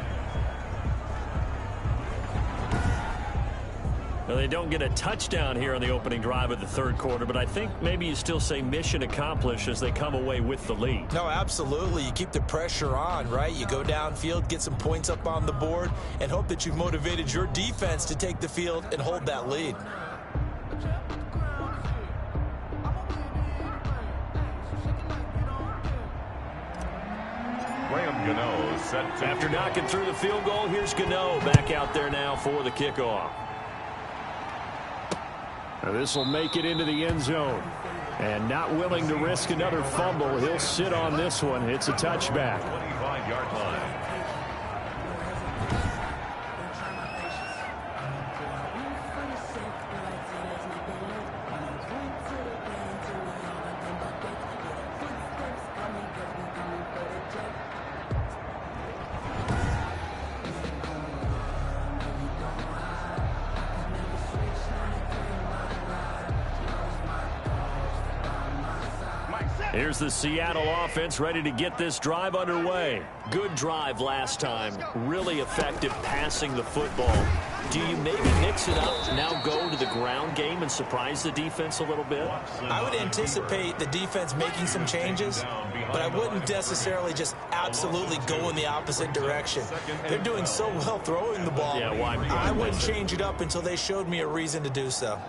Well, they don't get a touchdown here on the opening drive of the third quarter, but I think maybe you still say mission accomplished as they come away with the lead. No, absolutely. You keep the pressure on, right? You go downfield, get some points up on the board, and hope that you've motivated your defense to take the field and hold that lead. After knocking through the field goal, here's Gano back out there now for the kickoff. This will make it into the end zone. And not willing to risk another fumble, he'll sit on this one. It's a touchback. 25-yard line. Here's the Seattle offense ready to get this drive underway. Good drive last time. Really effective passing the football. Do you maybe mix it up, now go to the ground game and surprise the defense a little bit? I would anticipate the defense making some changes, but I wouldn't necessarily just absolutely go in the opposite direction. They're doing so well throwing the ball. Yeah, why I wouldn't change it up until they showed me a reason to do so.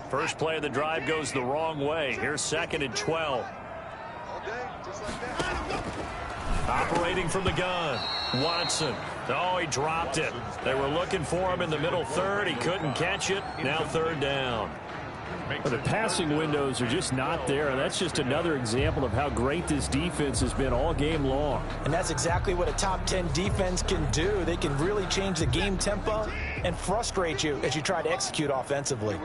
First play of the drive goes the wrong way. Here's 2nd and 12. Operating from the gun, Watson. Oh, he dropped it. They were looking for him in the middle third. He couldn't catch it. Now 3rd down. Well, the passing windows are just not there, and that's just another example of how great this defense has been all game long. And that's exactly what a top 10 defense can do. They can really change the game tempo and frustrate you as you try to execute offensively.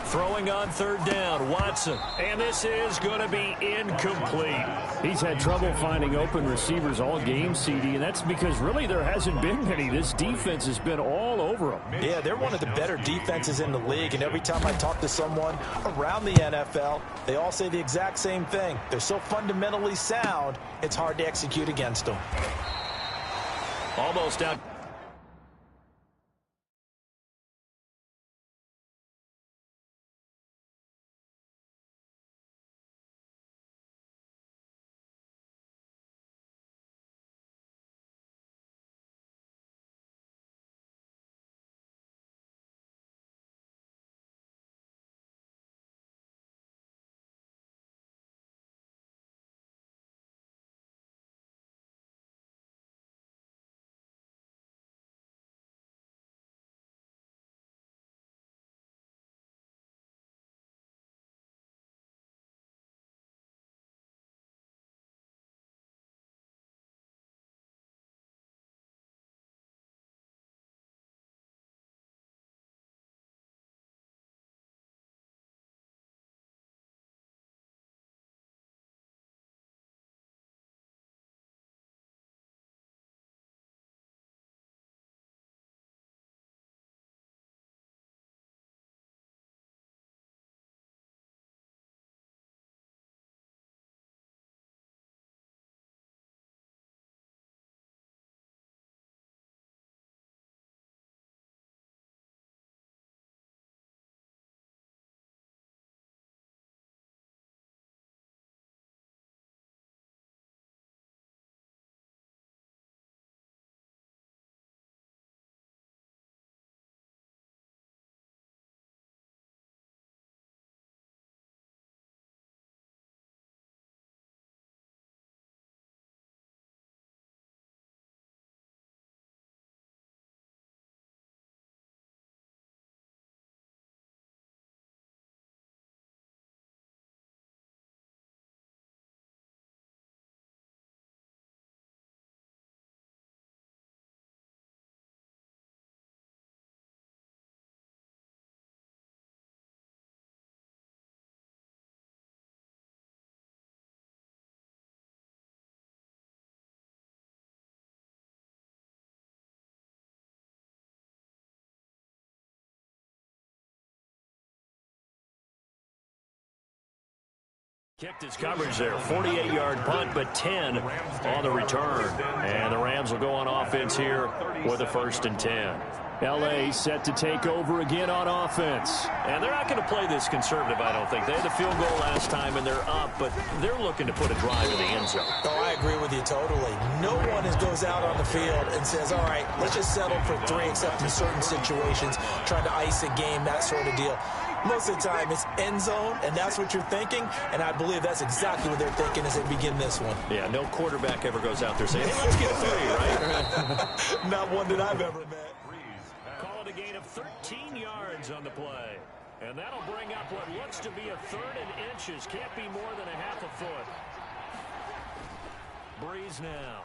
Throwing on 3rd down, Watson. And this is going to be incomplete. He's had trouble finding open receivers all game, CD, and that's because really there hasn't been many. This defense has been all over them. Yeah, they're one of the better defenses in the league, and every time I talk to someone around the NFL, they all say the exact same thing. They're so fundamentally sound, it's hard to execute against them. Almost out. Kicked his coverage there. 48-yard punt, but 10 on the return. And the Rams will go on offense here with a 1st and 10. L.A. set to take over again on offense. And they're not going to play this conservative, I don't think. They had the field goal last time, and they're up, but they're looking to put a drive in the end zone. Oh, I agree with you totally. No one goes out on the field and says, all right, let's just settle for 3, except in certain situations, trying to ice a game, that sort of deal. Most of the time, it's end zone, and that's what you're thinking, and I believe that's exactly what they're thinking as they begin this one. Yeah, no quarterback ever goes out there saying, hey, let's get 3, right? Not one that I've ever met. Call it a gain of 13 yards on the play. And that'll bring up what looks to be a 3rd and inches. Can't be more than a half a foot. Breeze now.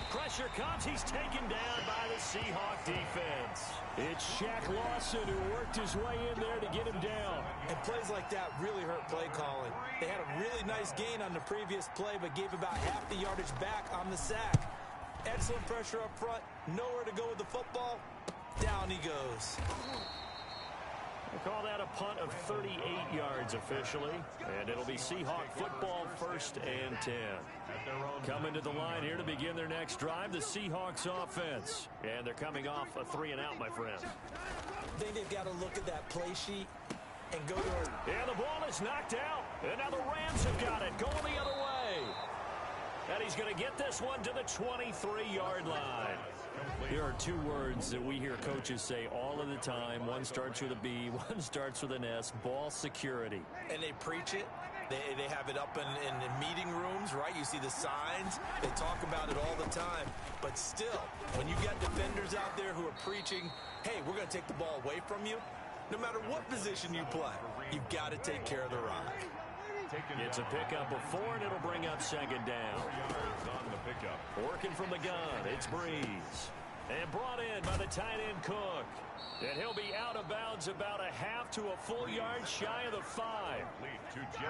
Pressure comes. He's taken down by the Seahawk defense. It's Shaq Lawson who worked his way in there to get him down. And plays like that really hurt play calling. They had a really nice gain on the previous play, but gave about half the yardage back on the sack. Excellent pressure up front. Nowhere to go with the football. Down he goes. They call that a punt of 38 yards officially. And it'll be Seahawk football, 1st and 10. Coming to the line here to begin their next drive, the Seahawks offense. And they're coming off a 3-and-out, my friend. I think they've got to look at that play sheet and go to it. And the ball is knocked out. And now the Rams have got it, going the other way. And he's going to get this one to the 23-yard line. There are two words that we hear coaches say all of the time. One starts with a B, one starts with an S, ball security. And they preach it. They have it up in the meeting rooms, right? You see the signs. They talk about it all the time. But still, when you got defenders out there who are preaching, hey, we're going to take the ball away from you, no matter what position you play, you've got to take care of the rock. It's a pickup of 4, and it'll bring up second down. Working from the gun, it's Breeze. And brought in by the tight end Cook. And he'll be out of bounds about a half to a full yard shy of the 5.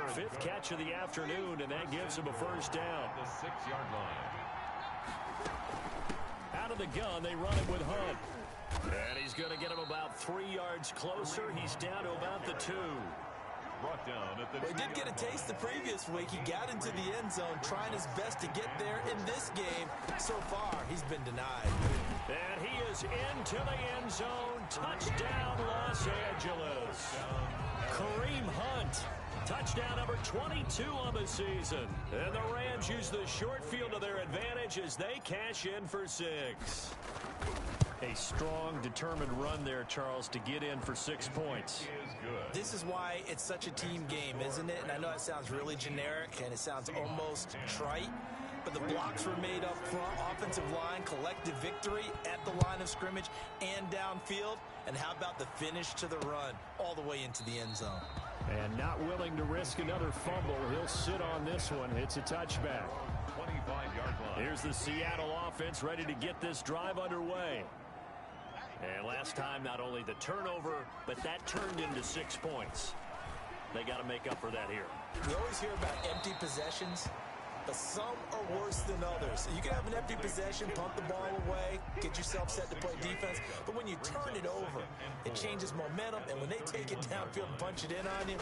Fifth catch of the afternoon, and that gives him a first down. The 6-yard line. Out of the gun, they run it with Hunt. And he's going to get him about 3 yards closer. He's down to about the 2. Brought down at the He did get a taste the previous week. He got into the end zone, trying his best to get there. In this game, so far, he's been denied. And he is into the end zone. Touchdown, Los Angeles. Kareem Hunt. Touchdown number 22 on the season. And the Rams use the short field to their advantage as they cash in for 6. A strong, determined run there, Charles, to get in for 6 points. This is why it's such a team game, isn't it? And I know it sounds really generic and it sounds almost trite, but the blocks were made up front, offensive line, collective victory at the line of scrimmage and downfield. And how about the finish to the run all the way into the end zone? And not willing to risk another fumble. He'll sit on this one. It's a touchback. 25-yard line. Here's the Seattle offense ready to get this drive underway. And last time, not only the turnover, but that turned into 6 points. They got to make up for that here. We always hear about empty possessions, but some are worse than others. You can have an empty possession, punt the ball away, get yourself set to play defense, but when you turn it over, it changes momentum, and when they take it downfield and punch it in on you,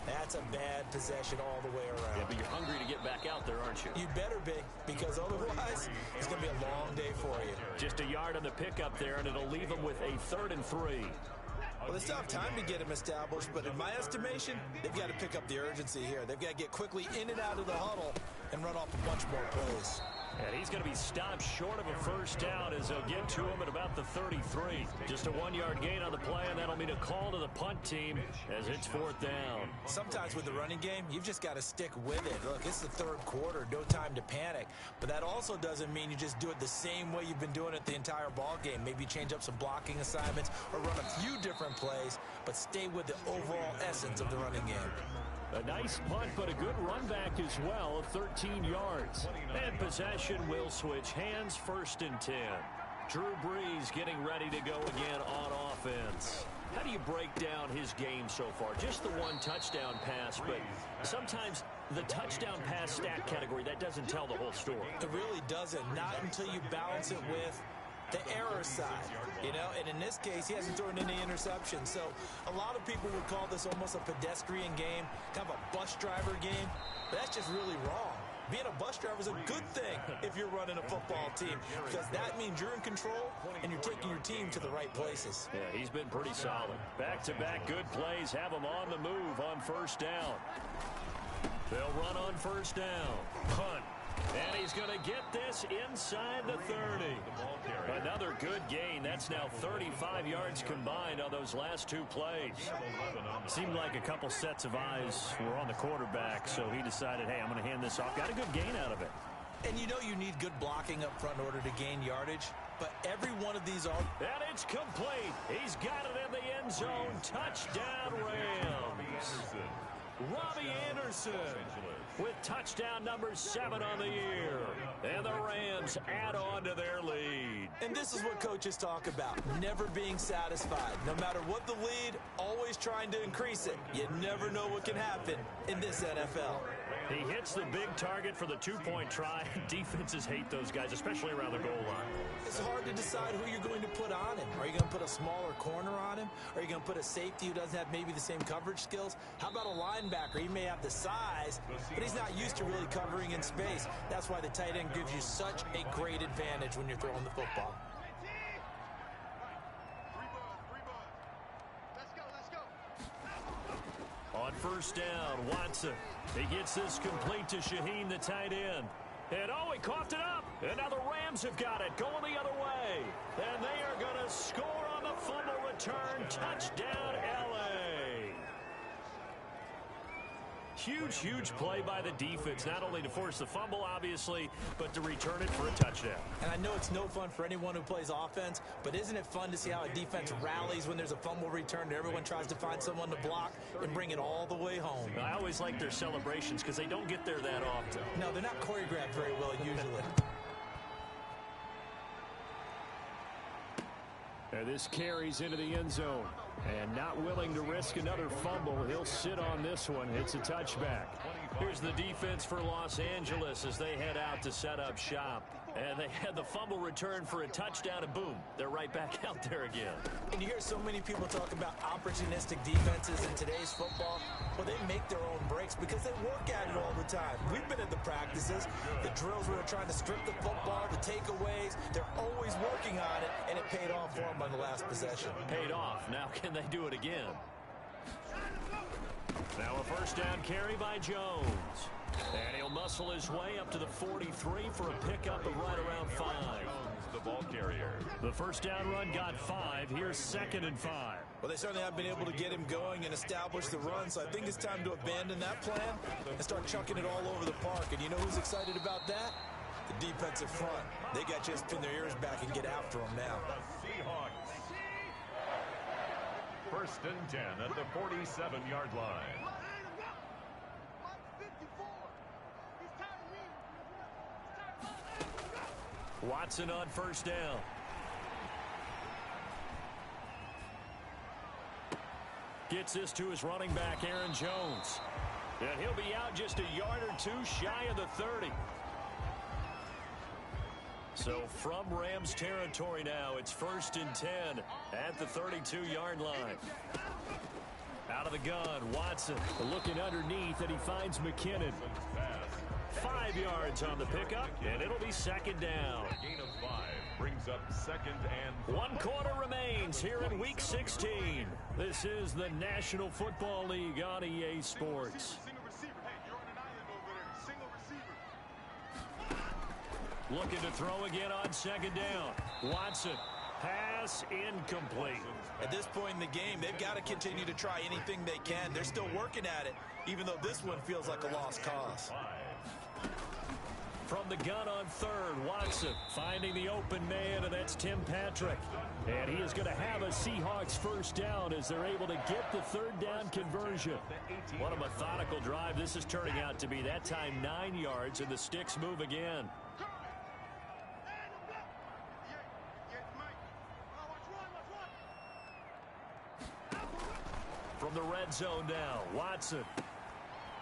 that's a bad possession all the way around. Yeah, but you're hungry to get back out there, aren't you? You better be, because otherwise, it's going to be a long day for you. Just a yard on the pickup there, and it'll leave them with a 3rd and 3. Well, they still have time to get him established, but in my estimation, they've got to pick up the urgency here. They've got to get quickly in and out of the huddle and run off a bunch more plays. And he's going to be stopped short of a first down as they'll get to him at about the 33. Just a 1-yard gain on the play, and that'll mean a call to the punt team as it's 4th down. Sometimes with the running game, you've just got to stick with it. Look, it's the 3rd quarter, no time to panic. But that also doesn't mean you just do it the same way you've been doing it the entire ball game. Maybe change up some blocking assignments or run a few different plays, but stay with the overall essence of the running game. A nice punt, but a good run back as well of 13 yards. And possession will switch hands, 1st and 10. Drew Brees getting ready to go again on offense. How do you break down his game so far? Just the 1 touchdown pass, but sometimes the touchdown pass stat category, that doesn't tell the whole story. It really doesn't, not until you balance it with the error side, and in this case, he hasn't thrown any interceptions. So a lot of people would call this almost a pedestrian game, kind of a bus driver game, but that's just really wrong. Being a bus driver is a good thing if you're running a football team, because that means you're in control and you're taking your team to the right places. Yeah, he's been pretty solid. Back-to-back good plays have him on the move on 1st down. They'll run on 1st down. Punt. And he's going to get this inside the 30. Another good gain. That's now 35 yards combined on those last 2 plays. Seemed like a couple sets of eyes were on the quarterback, so he decided, hey, I'm going to hand this off. Got a good gain out of it. And you need good blocking up front in order to gain yardage, but every one of these are... And it's complete. He's got it in the end zone. Touchdown, Rams. Robbie Anderson with touchdown number 7 on the year. And the Rams add on to their lead. And this is what coaches talk about, never being satisfied. No matter what the lead, always trying to increase it. You never know what can happen in this NFL. He hits the big target for the 2-point try. Defenses hate those guys, especially around the goal line. It's hard to decide who you're going to put on him. Are you going to put a smaller corner on him? Are you going to put a safety who doesn't have maybe the same coverage skills? How about a linebacker? He may have the size, but he's not used to really covering in space. That's why the tight end gives you such a great advantage when you're throwing the football. On 1st down, Watson. He gets this complete to Shaheen, the tight end. And oh, he coughed it up. And now the Rams have got it, going the other way. And they are going to score on the fumble return. Touchdown, L.A. Huge, huge play by the defense, not only to force the fumble, obviously, but to return it for a touchdown. And I know it's no fun for anyone who plays offense, but isn't it fun to see how a defense rallies when there's a fumble return and everyone tries to find someone to block and bring it all the way home? I always like their celebrations because they don't get there that often. No, they're not choreographed very well usually. And this carries into the end zone. And not willing to risk another fumble, he'll sit on this one. It's a touchback. Here's the defense for Los Angeles as they head out to set up shop. And they had the fumble return for a touchdown, and boom, they're right back out there again. And you hear so many people talk about opportunistic defenses in today's football. Well, they make their own breaks because they work at it all the time. We've been at the practices, the drills where they're trying to strip the football, the takeaways. They're always working on it, and it paid off for them on the last possession. Paid off. Now can they do it again? Now a first down carry by Jones. And he'll muscle his way up to the 43 for a pickup of right around 5. Jones, the ball carrier. The first down run got 5. Here's 2nd and 5. Well, they certainly have been able to get him going and establish the run, so I think it's time to abandon that plan and start chucking it all over the park. And you know who's excited about that? The defensive front. They got just pin their ears back and get after him now. The Seahawks. First and 10 at the 47-yard line. Watson on first down. Gets this to his running back, Aaron Jones. And he'll be out just a yard or two shy of the 30. So from Rams territory now, it's first and 10 at the 32-yard line. Out of the gun, Watson looking underneath, and he finds McKinnon. 5 yards on the pickup, and it'll be second down. A gain of 5 brings up 2nd and 1 quarter remains here in Week 16. This is the National Football League on EA Sports. Looking to throw again on second down. Watson. Pass incomplete. At this point in the game, they've got to continue to try anything they can. They're still working at it, even though this one feels like a lost cause. From the gun on third, Watson finding the open man, and that's Tim Patrick. And he is going to have a Seahawks first down as they're able to get the third down conversion. What a methodical drive this is turning out to be. That time 9 yards, and the sticks move again. From the red zone now, Watson.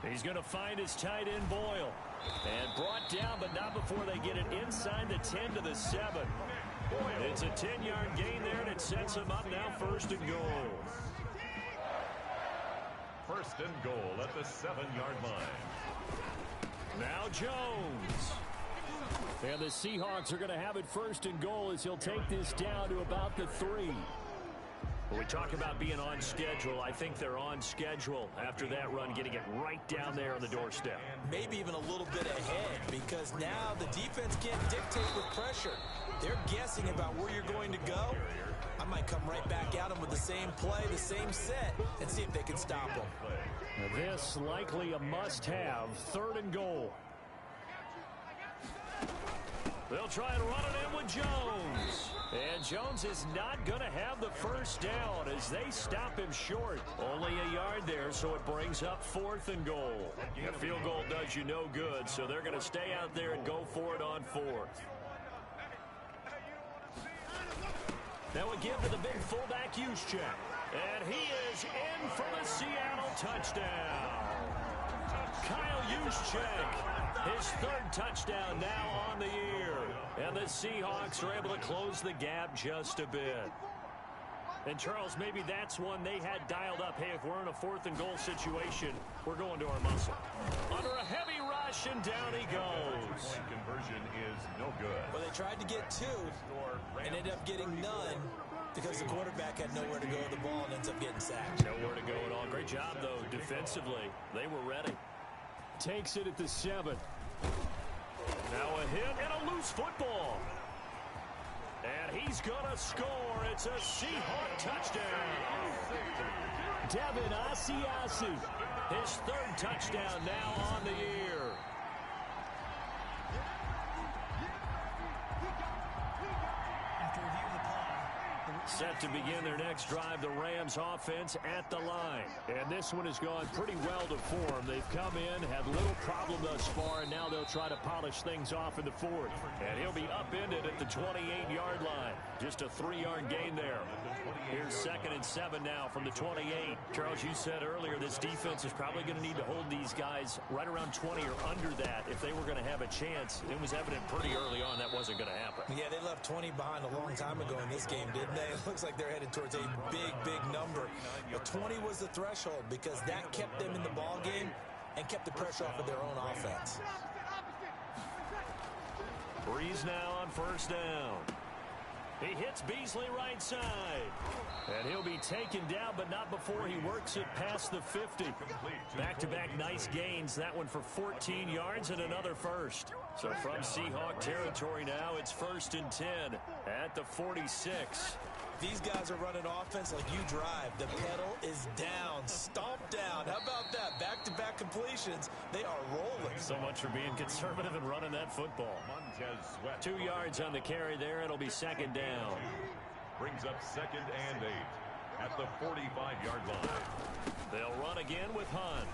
He's going to find his tight end, Boyle. And brought down, but not before they get it inside the 10 to the 7. It's a 10-yard gain there, and it sets him up now first and goal. First and goal at the 7-yard line. Now Jones. And the Seahawks are going to have it first and goal as he'll take this down to about the 3. When we talk about being on schedule, I think they're on schedule after that run, getting it right down there on the doorstep. Maybe even a little bit ahead, because now the defense can't dictate with pressure. They're guessing about where you're going to go. I might come right back at them with the same play, the same set, and see if they can stop them. Now this likely a must-have, 3rd and goal. They'll try and run it in with Jones. And Jones is not going to have the first down as they stop him short. Only a yard there, so it brings up 4th and goal. A field goal does you no good, so they're going to stay out there and go for it on 4th. Now we give to the big fullback Juszczyk. And he is in for the Seattle touchdown. Kyle Juszczyk, his 3rd touchdown now on the year. And the Seahawks are able to close the gap just a bit. And, Charles, maybe that's one they had dialed up. Hey, if we're in a 4th and goal situation, we're going to our muscle. Under a heavy rush, and down he goes. Conversion is no good. Well, they tried to get 2 and ended up getting none because the quarterback had nowhere to go with the ball and ends up getting sacked. Nowhere to go at all. Great job, though, defensively. They were ready. Takes it at the 7. Now hit and a loose football. And he's going to score. It's a Seahawk touchdown. Devin Asiasi, his third touchdown now on the year. Set to begin their next drive, the Rams offense at the line. And this one has gone pretty well to form. They've come in, had little problem thus far, and now they'll try to polish things off in the fourth. And he'll be upended at the 28-yard line. Just a 3-yard gain there. Here's 2nd and 7 now from the 28. Charles, you said earlier this defense is probably going to need to hold these guys right around 20 or under that if they were going to have a chance. It was evident pretty early on that wasn't going to happen. Yeah, they left 20 behind a long time ago in this game, didn't they? It looks like they're headed towards a big number. But 20 was the threshold because that kept them in the ball game and kept the pressure off of their own offense. Breeze now on first down. He hits Beasley right side. And he'll be taken down, but not before he works it past the 50. Back-to-back nice gains. That one for 14 yards and another first. So from Seahawk territory now, it's 1st and 10 at the 46. These guys are running offense like you drive. The pedal is down, stomped down. How about that? Back-to-back completions. They are rolling. So much for being conservative and running that football. 2 yards on the carry there. It'll be 2nd down. Brings up 2nd and 8 at the 45-yard line. They'll run again with Hunt.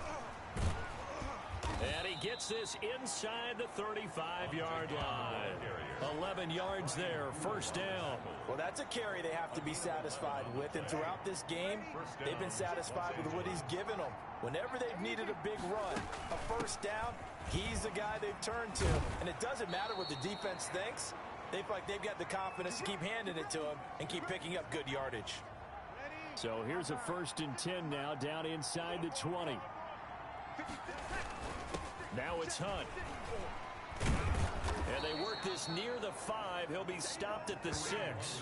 And he gets this inside the 35-yard line. 11 yards there, 1st down. Well, that's a carry they have to be satisfied with. And throughout this game, they've been satisfied with what he's given them. Whenever they've needed a big run, a 1st down, he's the guy they've turned to. And it doesn't matter what the defense thinks. They feel like they've got the confidence to keep handing it to him and keep picking up good yardage. So here's a 1st and 10 now, down inside the 20. Now it's Hunt. And they work this near the 5. He'll be stopped at the 6.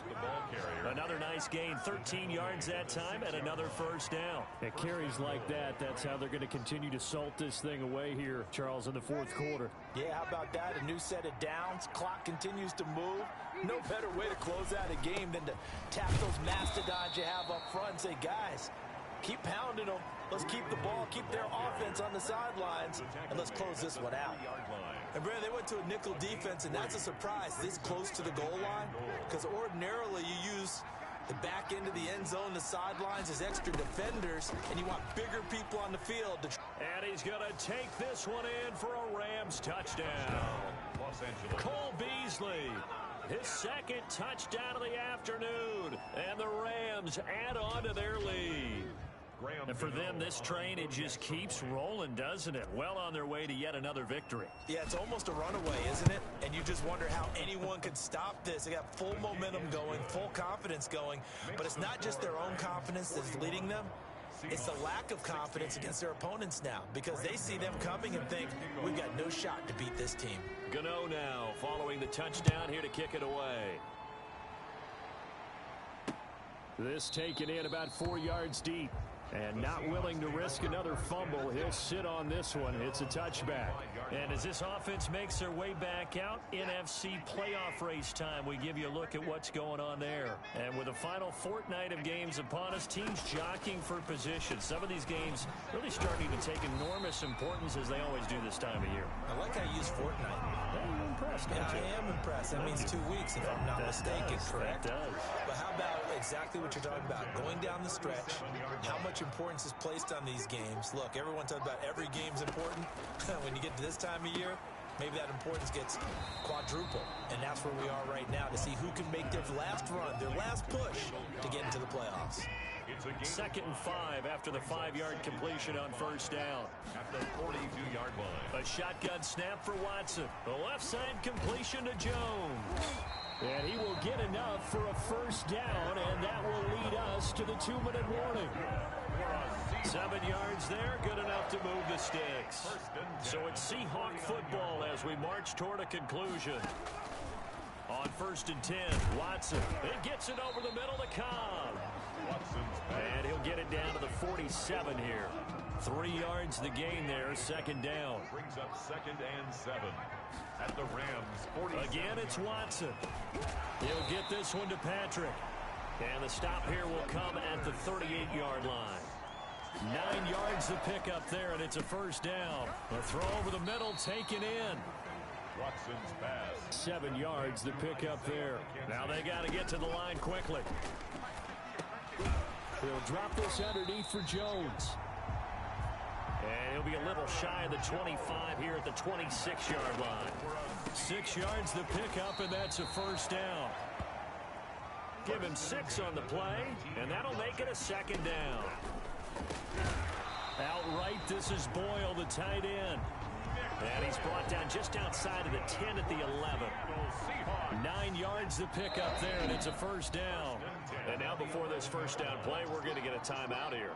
The ball carrier. Another nice gain, 13 yards that time, and another 1st down. At carries like that, that's how they're going to continue to salt this thing away here, Charles, in the 4th quarter. Yeah, how about that? A new set of downs. Clock continues to move. No better way to close out a game than to tap those mastodons you have up front and say, guys, keep pounding them. Let's keep the ball, keep their offense on the sidelines, and let's close this one out. And, Brad, they went to a nickel defense, and that's a surprise this close to the goal line, because ordinarily you use the back end of the end zone, the sidelines as extra defenders, and you want bigger people on the field. And he's going to take this one in for a Rams touchdown. Los Angeles. Cole Beasley, his 2nd touchdown of the afternoon, and the Rams add on to their lead. And for them, this train, it just keeps rolling, doesn't it? Well on their way to yet another victory. Yeah, it's almost a runaway, isn't it? And you just wonder how anyone could stop this. They got full momentum going, full confidence going. But it's not just their own confidence that's leading them. It's the lack of confidence against their opponents now because they see them coming and think, we've got no shot to beat this team. Gano now following the touchdown here to kick it away. This taken in about 4 yards deep. And not willing to risk another fumble. He'll sit on this one. It's a touchback. And as this offense makes their way back out, NFC playoff race time, we give you a look at what's going on there. And with the final fortnight of games upon us, teams jockeying for position. Some of these games really starting to take enormous importance as they always do this time of year. I like how you use fortnight. Yeah, you're impressed, Yeah, aren't you? I am impressed. That means 2 weeks, if I'm not mistaken, correct? That does. But how about exactly what you're talking about? Going down the stretch, how much importance is placed on these games. Look, everyone talks about every game's important. When you get to this time of year, maybe that importance gets quadruple. And that's where we are right now to see who can make their last run, their last push to get into the playoffs. 2nd and 5 after the 5-yard completion on 1st down. At the 42-yard line. A shotgun snap for Watson. The left side completion to Jones. And he will get enough for a 1st down, and that will lead us to the 2-minute warning. 7 yards there, good enough to move the sticks. So it's Seahawk football as we march toward a conclusion. On 1st and 10, Watson. It gets it over the middle to Cobb. And he'll get it down to the 47 here. 3 yards the gain there, 2nd down. Brings up 2nd and 7. At the Rams, 40. Again, it's Watson. He'll get this one to Patrick. And the stop here will come at the 38-yard line. 9 yards to pick up there, and it's a first down. A throw over the middle, taken in. Watson's pass. 7 yards to pick up there. Now they got to get to the line quickly. He'll drop this underneath for Jones. And he'll be a little shy of the 25 here at the 26-yard line. 6 yards to pick up, and that's a first down. Give him 6 on the play, and that'll make it a second down. Outright, this is Boyle, the tight end. And he's brought down just outside of the 10 at the 11. 9 yards to pick up there, and it's a first down. And now before this first down play, we're going to get a timeout here,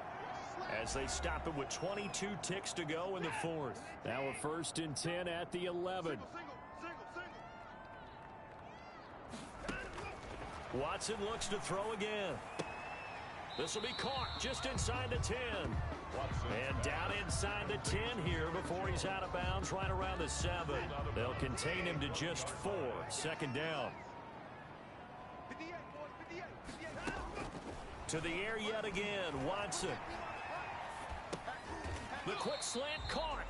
as they stop it with 22 ticks to go in the fourth. Now a 1st and 10 at the 11. Watson looks to throw again. This will be caught just inside the 10. And down inside the 10 here before he's out of bounds right around the 7. They'll contain him to just 4. Second down. To the air yet again, Watson. The quick slant caught.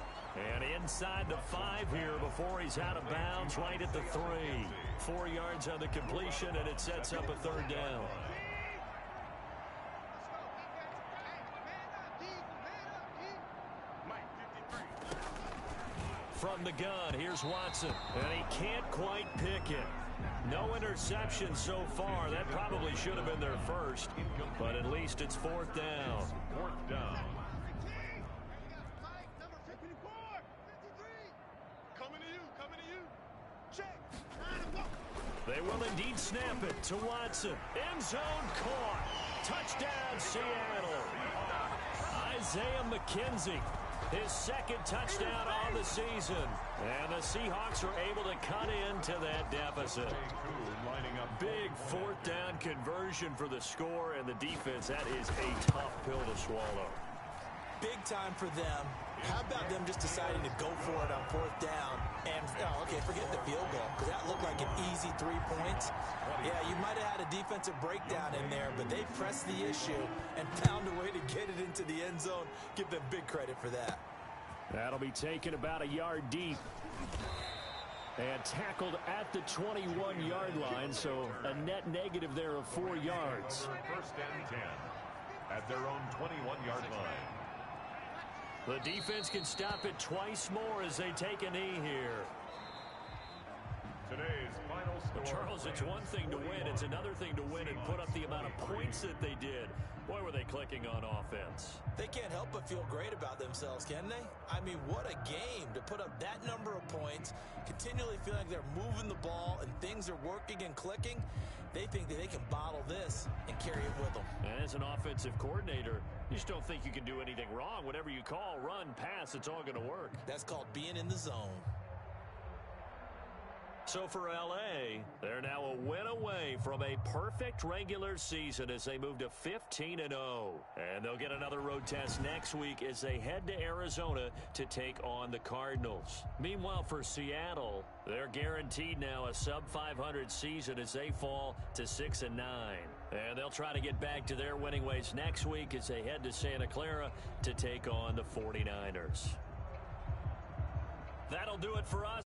And inside the 5 here before he's out of bounds right at the 3. 4 yards on the completion, and it sets up a third down. From the gun, here's Watson. And he can't quite pick it. No interception so far. That probably should have been their first. But at least it's 4th down. 4th down. They will indeed snap it to Watson. End zone caught. Touchdown, Seattle. Isaiah McKenzie, his 2nd touchdown on the season. And the Seahawks are able to cut into that deficit. Big 4th down conversion for the score, and the defense, that is a tough pill to swallow. Big time for them. How about them just deciding to go for it on 4th down? And, okay, forget the field goal, because that looked like an easy 3 points. Yeah, you might have had a defensive breakdown in there, but they pressed the issue and found a way to get it into the end zone. Give them big credit for that. That'll be taken about a yard deep. And tackled at the 21-yard line, so a net negative there of 4 yards. 1st and 10 at their own 21-yard line. The defense can stop it twice more as they take a knee here. Today's final score. Charles, it's one thing to win. It's another thing to win and put up the amount of points that they did. Boy, were they clicking on offense. They can't help but feel great about themselves, can they? I mean, what a game to put up that number of points, continually feel like they're moving the ball and things are working and clicking. They think that they can bottle this and carry it with them. And as an offensive coordinator, you just don't think you can do anything wrong. Whatever you call, run, pass, it's all going to work. That's called being in the zone. So for L.A., they're now a win away from a perfect regular season as they move to 15-0. And they'll get another road test next week as they head to Arizona to take on the Cardinals. Meanwhile, for Seattle, they're guaranteed now a sub-500 season as they fall to 6-9. And they'll try to get back to their winning ways next week as they head to Santa Clara to take on the 49ers. That'll do it for us.